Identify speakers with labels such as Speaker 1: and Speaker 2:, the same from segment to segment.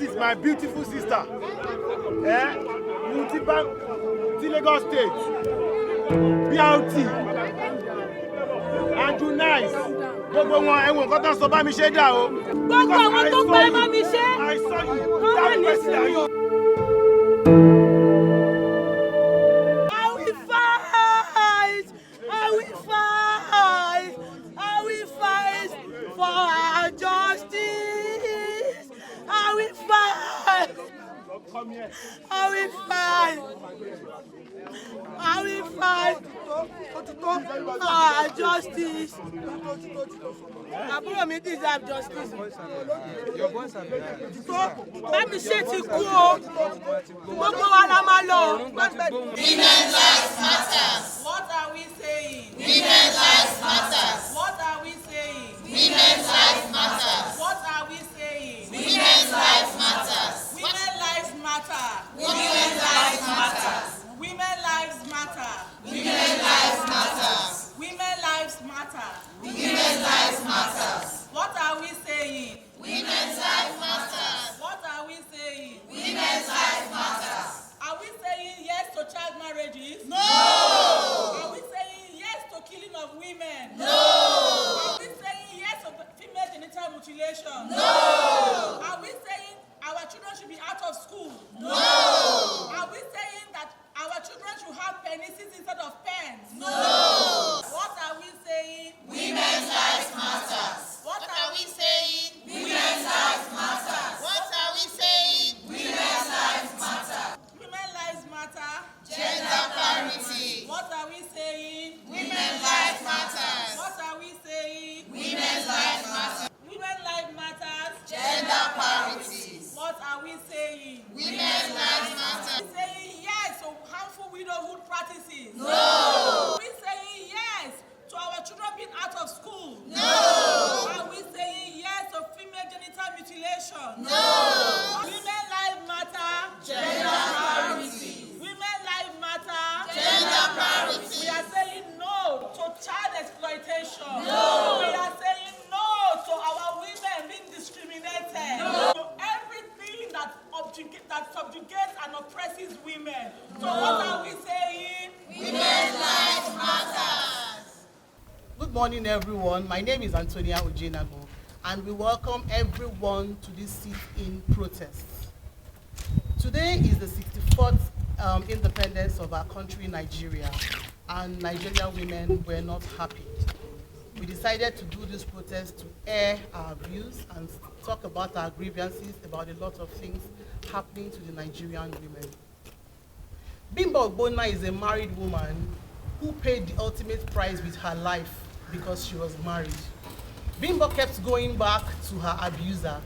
Speaker 1: is my beautiful sister. Multiple Lagos State. BRT. And you nice. Gbogbo wọn ẹ̀wọ̀n nǹkan tán sọ bá mi ṣe dà o.
Speaker 2: Gbogbo àwọn tó gbọ́ ẹ bá mi ṣe.
Speaker 1: I saw you. That person are you.
Speaker 2: I will fight. I will fight. I will fight for our justice. I will fight. I will fight. I will fight for our justice. Àbúrò mi deserve justice. Bá mi ṣe ti kú o. Gbogbo wa la máa lọ.
Speaker 3: Women's lives matters.
Speaker 2: What are we saying?
Speaker 3: Women's lives matters.
Speaker 2: What are we saying?
Speaker 3: Women's lives matters.
Speaker 2: What are we saying?
Speaker 3: Women's lives matters.
Speaker 2: Women lives matter.
Speaker 3: Women's lives matters.
Speaker 2: Women lives matter.
Speaker 3: Women's lives matters.
Speaker 2: Women lives matter.
Speaker 3: Women's lives matters.
Speaker 2: What are we saying?
Speaker 3: Women's lives matters.
Speaker 2: What are we saying?
Speaker 3: Women's lives matters.
Speaker 2: Are we saying yes to child marriages?
Speaker 3: No!
Speaker 2: Are we saying yes to killing of women?
Speaker 3: No!
Speaker 2: Are we saying yes to female genital mutilation?
Speaker 3: No!
Speaker 2: Are we saying our children should be out of school?
Speaker 3: No!
Speaker 2: Are we saying that our children should have penises instead of pens?
Speaker 3: No!
Speaker 2: What are we saying?
Speaker 3: Women's lives matters.
Speaker 2: What
Speaker 3: Are we saying? Women's lives matters. What are we saying? Women's lives matter.
Speaker 2: Women lives matter.
Speaker 3: Gender parity.
Speaker 2: What are we saying?
Speaker 3: Women's lives matters.
Speaker 2: What are we saying?
Speaker 3: Women's lives matters.
Speaker 2: Women life matters.
Speaker 3: Gender parity.
Speaker 2: What are we saying?
Speaker 3: Women's lives matters.
Speaker 2: Are we saying yes to harmful widowhood practices?
Speaker 3: No!
Speaker 2: Are we saying yes to our children being out of school?
Speaker 3: No!
Speaker 2: Are we saying yes to female genital mutilation?
Speaker 3: No!
Speaker 2: Women life matter.
Speaker 3: Gender parity.
Speaker 2: Women life matter.
Speaker 3: Gender parity.
Speaker 2: We are saying no to child exploitation.
Speaker 3: No!
Speaker 2: We are saying no to our women being discriminated.
Speaker 3: No!
Speaker 2: To everything that subjugates and oppresses women. So what are we saying?
Speaker 3: Women's lives matters.
Speaker 4: Good morning, everyone. My name is Antonia Ojenago, and we welcome everyone to this sit-in protest. Today is the 64th independence of our country, Nigeria, and Nigerian women were not happy. We decided to do this protest to air our views and talk about our grievances about a lot of things happening to the Nigerian women. Bimbo Ogbonna is a married woman who paid the ultimate price with her life because she was married. Bimbo kept going back to her abuser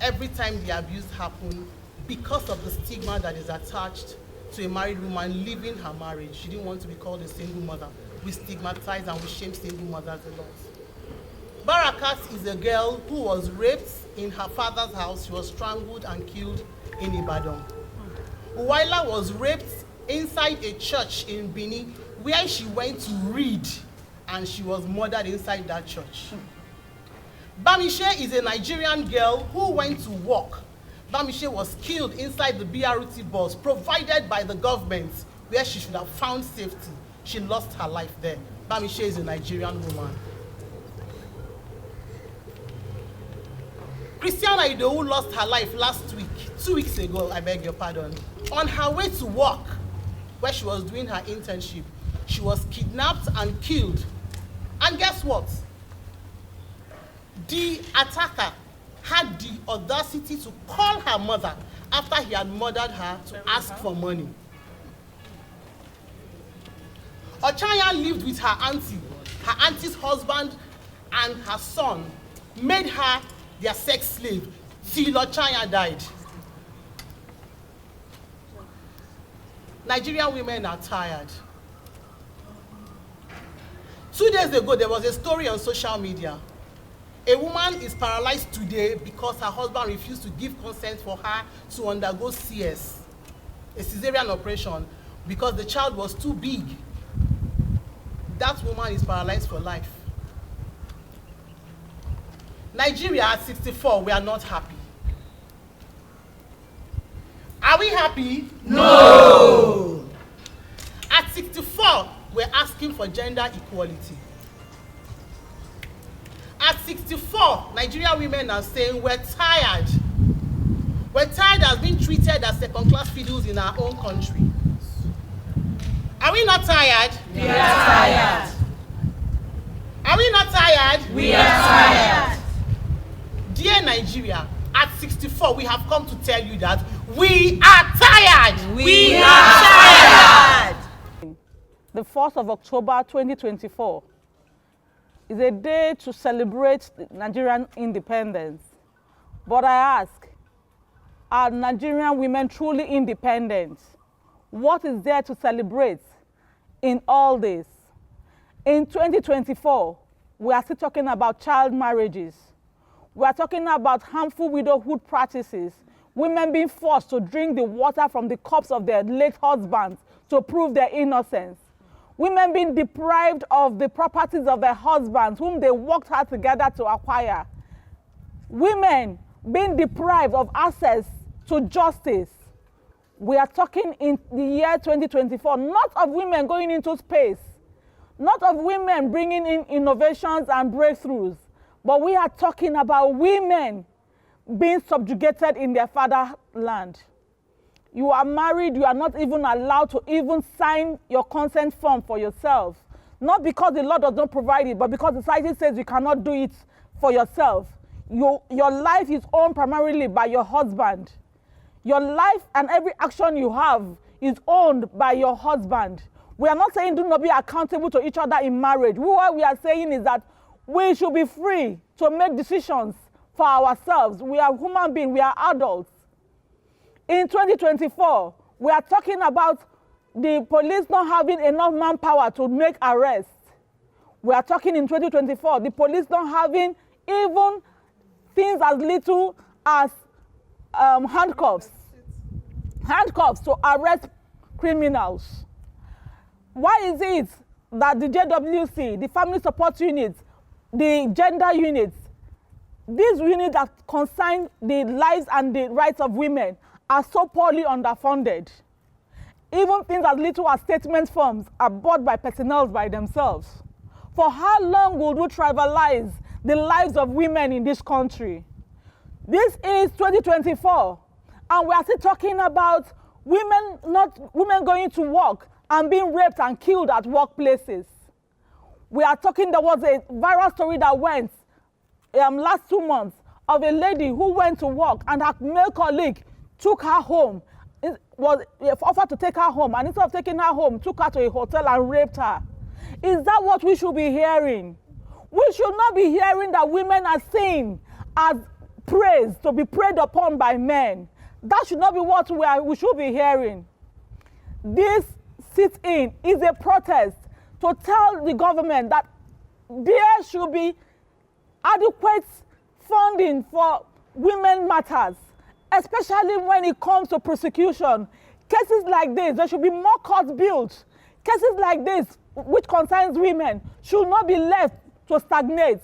Speaker 4: every time the abuse happened because of the stigma that is attached to a married woman leaving her marriage. She didn't want to be called a single mother. We stigmatize and we shame single mothers a lot. Barakat is a girl who was raped in her father's house. She was strangled and killed in Ibadan. Uwaila was raped inside a church in Benin where she went to read and she was murdered inside that church. Bamishe is a Nigerian girl who went to work. Bamishe was killed inside the BRT bus provided by the government where she should have found safety. She lost her life there. Bamishe is a Nigerian woman. Christiana Idowu lost her life last week, 2 weeks ago, I beg your pardon. On her way to work, where she was doing her internship, she was kidnapped and killed. And guess what? The attacker had the audacity to call her mother after he had murdered her to ask for money. Ochanya lived with her auntie. Her auntie's husband and her son made her their sex slave till Ochanya died. Nigerian women are tired. 2 days ago, there was a story on social media. A woman is paralyzed today because her husband refused to give consent for her to undergo CS, a cesarean operation, because the child was too big. That woman is paralyzed for life. Nigeria at 64, we are not happy. Are we happy?
Speaker 3: No.
Speaker 4: At 64, we're asking for gender equality. At 64, Nigerian women are saying we're tired. We're tired of being treated as second-class fiddles in our own country. Are we not tired?
Speaker 3: We are tired.
Speaker 4: Are we not tired?
Speaker 3: We are tired.
Speaker 4: Dear Nigeria, at 64, we have come to tell you that we are tired.
Speaker 3: We are tired.
Speaker 5: The 4th of October 2024 is a day to celebrate Nigerian independence. But I ask, are Nigerian women truly independent? What is there to celebrate in all this? In 2024, we are still talking about child marriages. We are talking about harmful widowhood practices, women being forced to drink the water from the cups of their late husbands to prove their innocence. Women being deprived of the properties of their husbands whom they worked hard together to acquire. Women being deprived of access to justice. We are talking in the year 2024, not of women going into space, not of women bringing in innovations and breakthroughs, but we are talking about women being subjugated in their fatherland. You are married, you are not even allowed to even sign your consent form for yourself. Not because the law does not provide it, but because society says you cannot do it for yourself. Your life is owned primarily by your husband. Your life and every action you have is owned by your husband. We are not saying do not be accountable to each other in marriage. What we are saying is that we should be free to make decisions for ourselves. We are human beings, we are adults. In 2024, we are talking about the police not having enough manpower to make arrests. We are talking in 2024, the police not having even things as little as handcuffs to arrest criminals. Why is it that the JWC, the family support units, the gender units, these units that concern the lives and the rights of women are so poorly underfunded? Even things as little as statement forms are bought by personnel by themselves. For how long will we tribalize the lives of women in this country? This is 2024, and we are still talking about women going to work and being raped and killed at workplaces. We are talking, there was a viral story that went last 2 months of a lady who went to work and her male colleague took her home, was offered to take her home, and instead of taking her home, took her to a hotel and raped her. Is that what we should be hearing? We should not be hearing that women are seen as praised, to be preyed upon by men. That should not be what we should be hearing. This sit-in is a protest to tell the government that there should be adequate funding for women matters, especially when it comes to prosecution. Cases like this, there should be more courts built. Cases like this, which concerns women, should not be left to stagnate.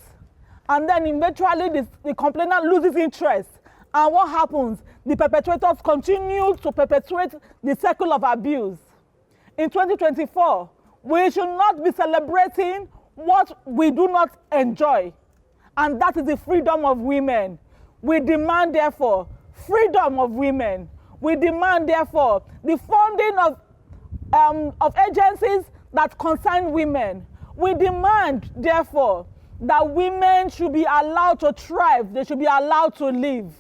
Speaker 5: And then eventually the complainant loses interest. And what happens? The perpetrators continue to perpetuate the cycle of abuse. In 2024, we should not be celebrating what we do not enjoy. And that is the freedom of women. We demand, therefore, freedom of women. We demand, therefore, the funding of agencies that concern women. We demand, therefore, that women should be allowed to thrive. They should be allowed to live.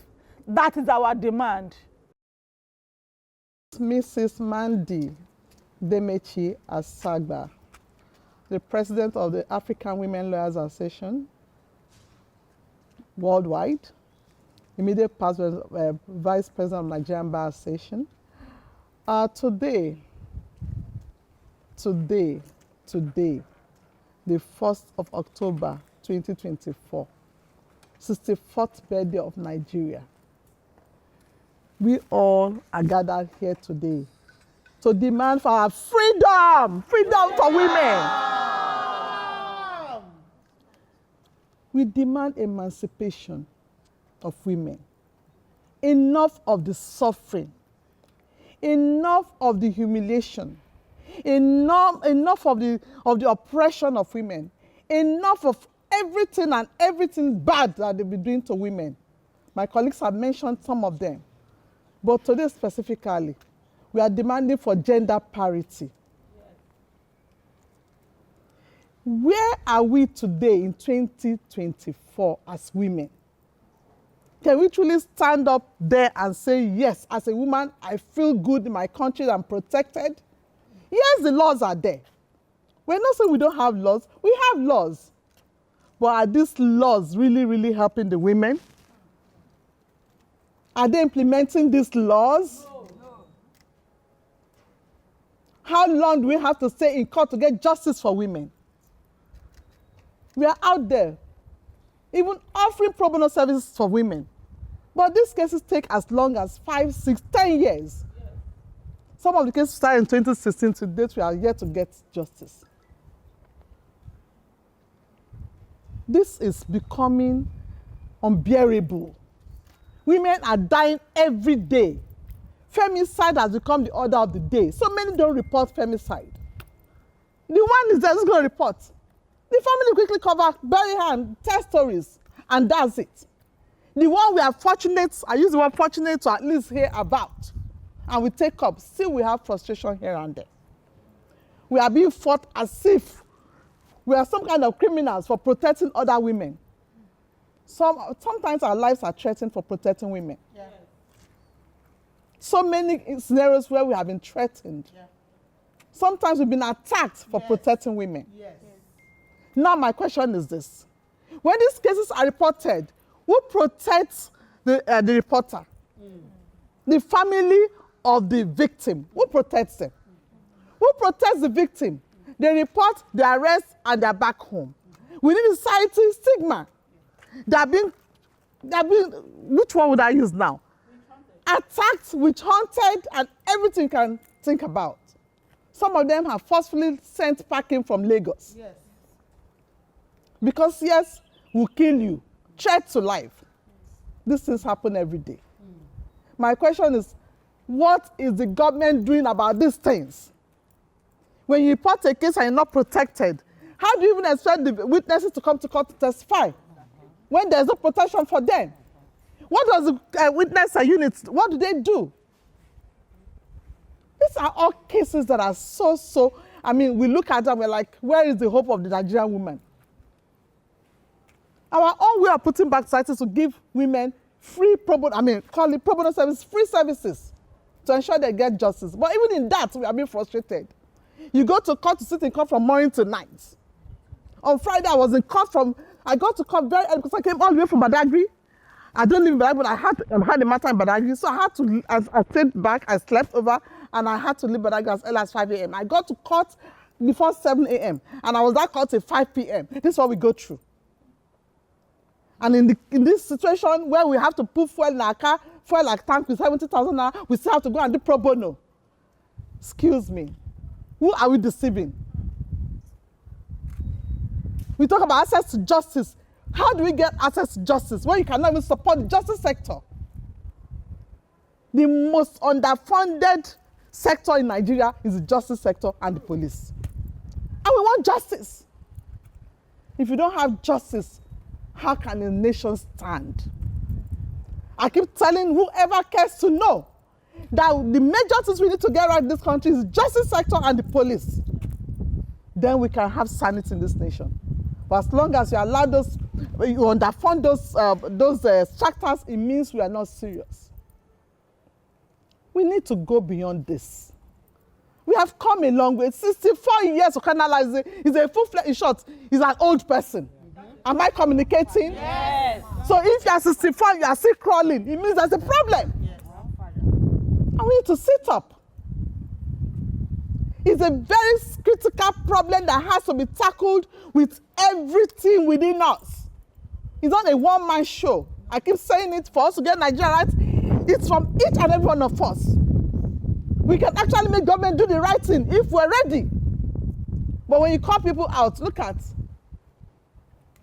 Speaker 5: That is our demand.
Speaker 6: Mrs. Mandy Demechi Asagba, the president of the African Women Lawyers Association worldwide, immediate past vice president of Nigerian Bar Association. Today, the 1st of October 2024, 64th birthday of Nigeria. We all are gathered here today to demand for our freedom for women. We demand emancipation of women. Enough of the suffering Enough of the humiliation. Enough of the oppression of women. Enough of everything bad that they've been doing to women. My colleagues have mentioned some of them. But today specifically, we are demanding for gender parity. Where are we today in 2024 as women? Can we truly stand up there and say, yes, as a woman, I feel good in my country, I'm protected? Yes, the laws are there. We're not saying we don't have laws. We have laws. But are these laws really, really helping the women? Are they implementing these laws? No. How long do we have to stay in court to get justice for women? We are out there, even offering pro bono services for women. But these cases take as long as 5, 6, 10 years. Yes. Some of the cases started in 2016 to date, we are yet to get justice. This is becoming unbearable. Women are dying every day. Femicide has become the order of the day. So many don't report femicide. The one is there who's going to report. The family quickly cover, bury her and tell stories, and that's it. The one we are fortunate, I use the word fortunate to at least hear about, and we take up, still we have frustration here and there. We are being fought as if we are some kind of criminals for protecting other women. Sometimes our lives are threatened for protecting women. Yeah. So many scenarios where we have been threatened. Yeah. Sometimes we've been attacked for protecting women. Yes. Now my question is this. When these cases are reported, who protects the reporter? The family of the victim. Who protects them? Who protects the victim? They report, they arrest, and they're back home. Within the society, stigma. They're being, which one would I use now? Attacked, witch-hunted, and everything you can think about. Some of them have forcefully sent packing from Lagos. Yes. Because yes, we'll kill you. Threat to life. These things happen every day. My question is, what is the government doing about these things? When you report a case and you're not protected, how do you even expect the witnesses to come to court to testify when there's no protection for them? What does the witness units, what do they do? These are all cases that are so, I mean, we look at them, we're like, where is the hope of the Nigerian woman? Our own way of putting back society to give women free pro bono, call it pro bono service, free services to ensure they get justice. But even in that, we are being frustrated. You go to court to sit in court from morning to night. On Friday, I was in court I got to court very early because I came all the way from Badagry. I don't live in Badagry, but I had a matter in Badagry. So I had to, I stayed back, I slept over, and I had to leave Badagry as early as 5 a.m. I got to court before 7 a.m. and I was at court till 5 p.m. This is what we go through. And in this situation where we have to put fuel in our car, fuel like tank with 70,000 naira, we still have to go and do pro bono. Excuse me. Who are we deceiving? We talk about access to justice. How do we get access to justice when you cannot even support the justice sector? The most underfunded sector in Nigeria is the justice sector and the police. And we want justice. If you don't have justice, how can a nation stand? I keep telling whoever cares to know that the major things we need to get right in this country is the justice sector and the police. Then we can have sanity in this nation. But as long as you allow you underfund those structures, it means we are not serious. We need to go beyond this. We have come a long way. 64 years to criminalize it is a full-fledged, in short, he's an old person. Am I communicating? Yes. So if you are 64, you are still crawling, it means there's a problem. Yes. And we need to sit up. It's a very critical problem that has to be tackled with everything within us. It's not a one-man show. I keep saying it, for us to get Nigeria right, it's from each and every one of us. We can actually make government do the right thing if we're ready. But when you call people out, look at,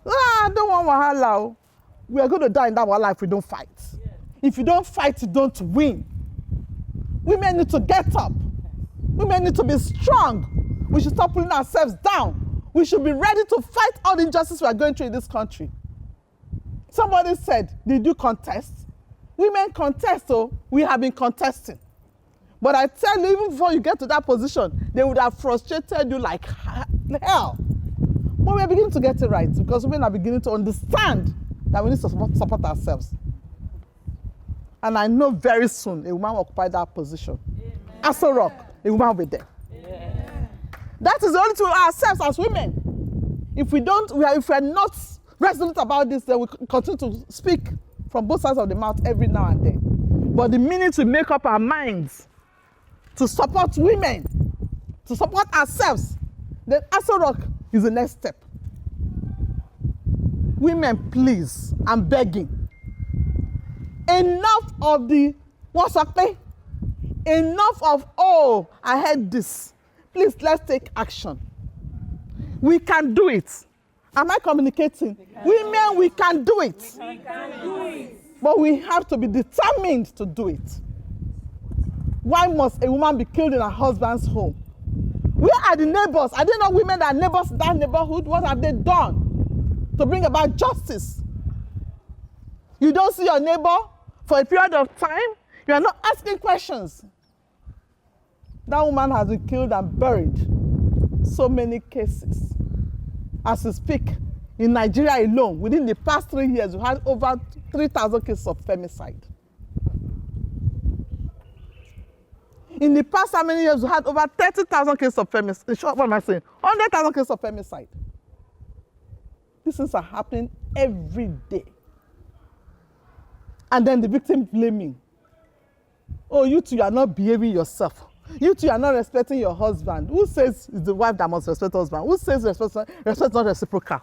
Speaker 6: I don't want wahala. We are going to die in that wahala if we don't fight. Yeah. If you don't fight, you don't win. Women need to get up. Women need to be strong. We should stop pulling ourselves down. We should be ready to fight all the injustice we are going through in this country. Somebody said, did you contest? Women contest, so we have been contesting. But I tell you, even before you get to that position, they would have frustrated you like hell. But we are beginning to get it right because women are beginning to understand that we need to support ourselves. And I know very soon a woman will occupy that position. Aso Rock, a woman will be there. Yeah. That is the only to ourselves as women. If we are not resolute about this, then we continue to speak from both sides of the mouth every now and then. But the minute we make up our minds to support women, to support ourselves, then Aso Rock is the next step. Women, please, I'm begging. Enough of the what's up, enough of, oh, I heard this. Please, let's take action. We can do it. Am I communicating? Women, we can do it. We can do it. But we have to be determined to do it. Why must a woman be killed in her husband's home? Where are the neighbors? Are there not women that are neighbors in that neighborhood? What have they done to bring about justice? You don't see your neighbor for a period of time. You are not asking questions. That woman has been killed and buried. So many cases. As we speak, in Nigeria alone, within the past 3 years, we had over 3,000 cases of femicide. In the past how many years, we had over 30,000 cases of femicide. What am I saying? 100,000 cases of femicide. These things are happening every day. And then the victim blaming. Oh, you two are not behaving yourself. You two are not respecting your husband. Who says it's the wife that must respect the husband? Who says respect is not reciprocal?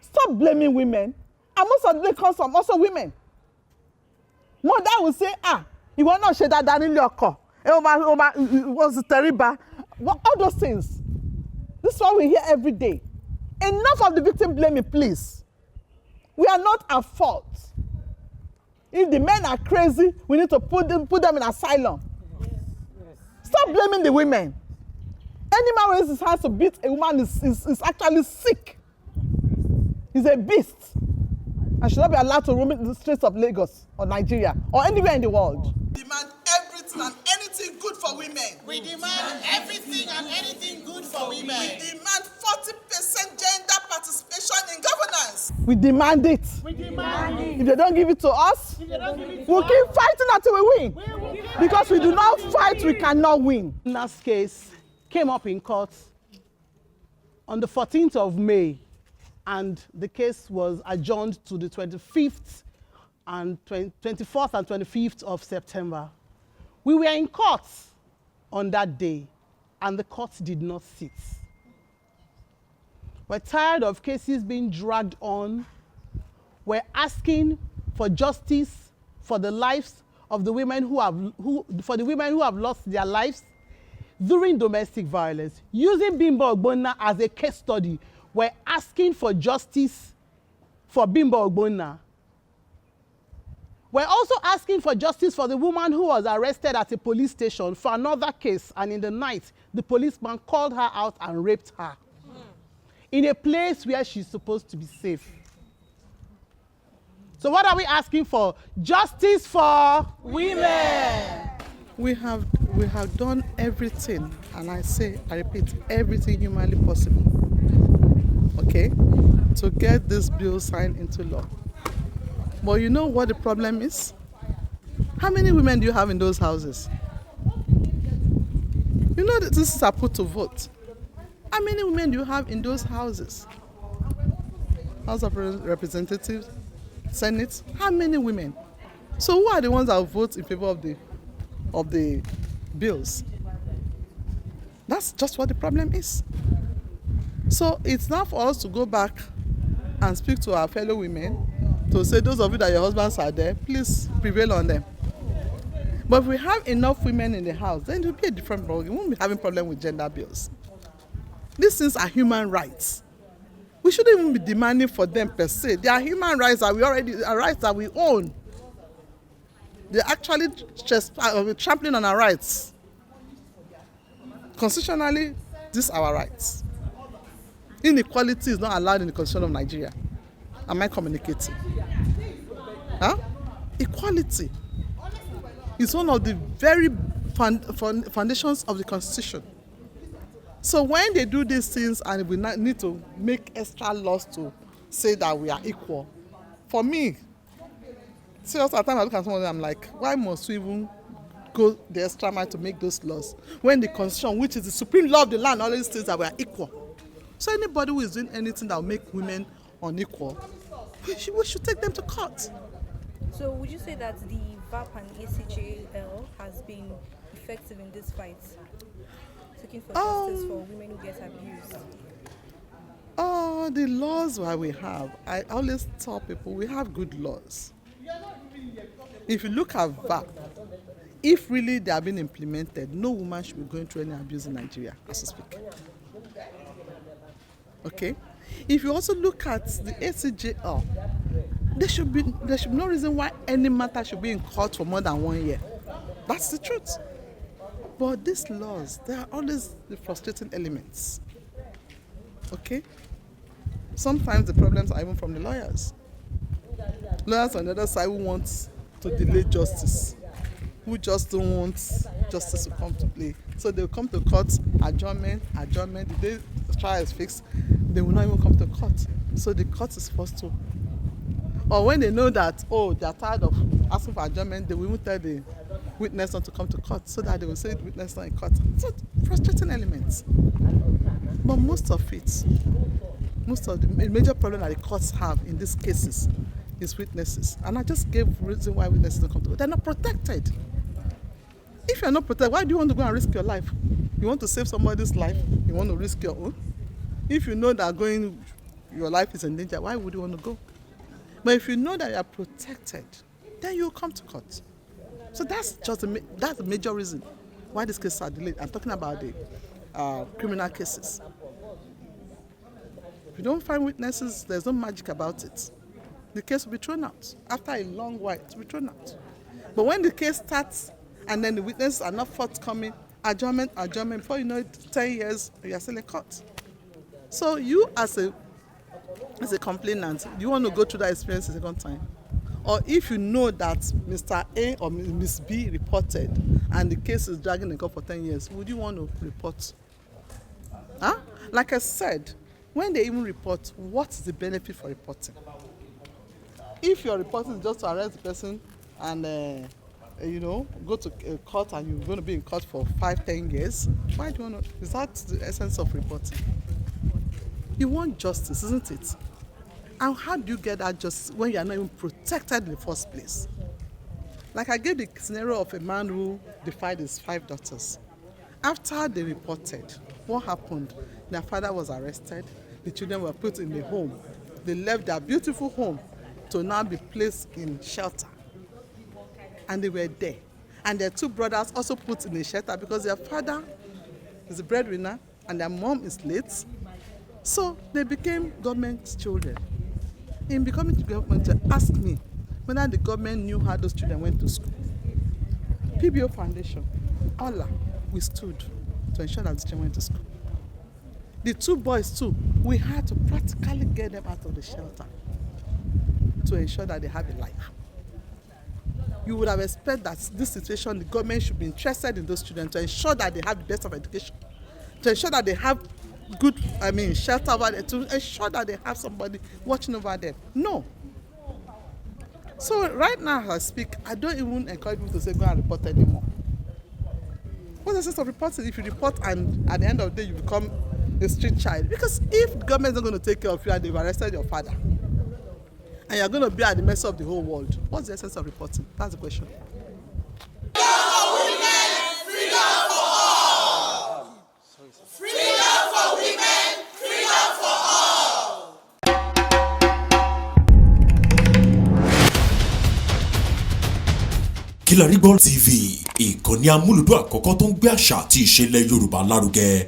Speaker 6: Stop blaming women. And most of the blame comes from also women. Mother will say, you will not share that down in your car. It was terrible. All those things. This is what we hear every day. Enough of the victim blaming, please. We are not at fault. If the men are crazy, we need to put them in asylum. Yes. Stop blaming the women. Any man raises his hands to beat a woman is actually sick. He's a beast. And should not be allowed to roam in the streets of Lagos or Nigeria or anywhere in the world.
Speaker 3: We demand everything and anything good for women. We demand everything and anything good for women. We demand 40% gender participation in governance.
Speaker 6: We demand it.
Speaker 3: We demand it.
Speaker 6: If they don't give it to us, we'll keep fighting until we win. Because we do not fight, we cannot win.
Speaker 4: Last case came up in court on the 14th of May, and the case was adjourned to the 25th and 24th and 25th of September. We were in court on that day, and the court did not sit. We're tired of cases being dragged on. We're asking for justice for the lives of the women who have lost their lives during domestic violence. Using Bimbo Ogbonna as a case study, we're asking for justice for Bimbo Ogbonna. We're also asking for justice for the woman who was arrested at a police station for another case, and in the night, the policeman called her out and raped her in a place where she's supposed to be safe. So what are we asking for? Justice for women.
Speaker 6: We have done everything, and I repeat, everything humanly possible, okay, to get this bill signed into law. But you know what the problem is? How many women do you have in those houses? You know that this is a put to vote. How many women do you have in those houses? House of Representatives, Senate, how many women? So who are the ones that will vote in favor of the bills? That's just what the problem is. So it's now for us to go back and speak to our fellow women to say, those of you that your husbands are there, please prevail on them. But if we have enough women in the house, then it will be a different problem. We won't be having a problem with gender bills. These things are human rights. We shouldn't even be demanding for them per se. They are human rights that rights that we own. They're actually trampling on our rights. Constitutionally, these are our rights. Inequality is not allowed in the Constitution of Nigeria. Am I communicating? Huh? Equality is one of the very foundations of the Constitution. So when they do these things and we need to make extra laws to say that we are equal, for me, seriously, at times I look at some of them, I'm like, why must we even go the extra mile to make those laws when the Constitution, which is the supreme law of the land, always says that we are equal? So anybody who is doing anything that will make women unequal, we should take them to court.
Speaker 7: So would you say that the VAP and ACJL has been effective in this fight? Seeking for justice for women who get abused?
Speaker 6: The laws that we have, I always tell people we have good laws. If you look at VAP, if really they have been implemented, no woman should be going through any abuse in Nigeria as we speak. Okay? If you also look at the ACJL, there should be no reason why any matter should be in court for more than 1 year. That's the truth. But these laws, they are always the frustrating elements. Okay? Sometimes the problems are even from the lawyers. Lawyers on the other side who want to delay justice, who just don't want justice to come to play. So they'll come to court, adjournment. The day the trial is fixed, they will not even come to court. So the court is forced to. Or when they know that, they are tired of asking for adjournment, they will even tell the witness not to come to court so that they will say the witness not in court. So frustrating elements. But most of the major problem that the courts have in these cases is witnesses. And I just gave reason why witnesses don't come to court. They're not protected. If you're not protected, why do you want to go and risk your life? You want to save somebody's life, you want to risk your own. If you know that your life is in danger, why would you want to go? But if you know that you are protected, then you will come to court. So that's the major reason why these cases are delayed. I'm talking about the criminal cases. If you don't find witnesses, there's no magic about it. The case will be thrown out. After a long while, it will be thrown out. But when the case starts and then the witnesses are not forthcoming, adjournment, before you know it, 10 years, you are still in court. So you as a complainant, you want to go through that experience a second time? Or if you know that Mr. A or Ms. B reported and the case is dragging in court for 10 years, would you want to report? Huh? Like I said, when they even report, what's the benefit for reporting? If your reporting is just to arrest the person and go to court and you're going to be in court for 5-10 years, why do you want to? Is that the essence of reporting? You want justice, isn't it? And how do you get that justice when you are not even protected in the first place? Like I gave the scenario of a man who defied his 5 daughters. After they reported, what happened? Their father was arrested. The children were put in the home. They left their beautiful home to now be placed in shelter. And they were there. And their 2 brothers also put in a shelter because their father is a breadwinner and their mom is late. So they became government children. In becoming government, ask me whether the government knew how those children went to school. PBO Foundation, Allah, we stood to ensure that the children went to school. The 2 boys too, we had to practically get them out of the shelter to ensure that they have a life. You would have expected that this situation, the government should be interested in those children to ensure that they have the best of education, to ensure that they have good, shelter over there, to ensure that they have somebody watching over them. No. So right now as I speak, I don't even encourage people to say go and report anymore. What's the sense of reporting if you report and at the end of the day you become a street child? Because if the government is not going to take care of you and they've arrested your father and you're going to be at the mercy of the whole world, what's the essence of reporting? That's the question.
Speaker 8: Kilarigbo TV, ìkànnì amúlùdún àkọ́kọ́ tó ń gbé àṣà àti ìṣẹ̀lẹ̀ Yorùbá lárugẹ.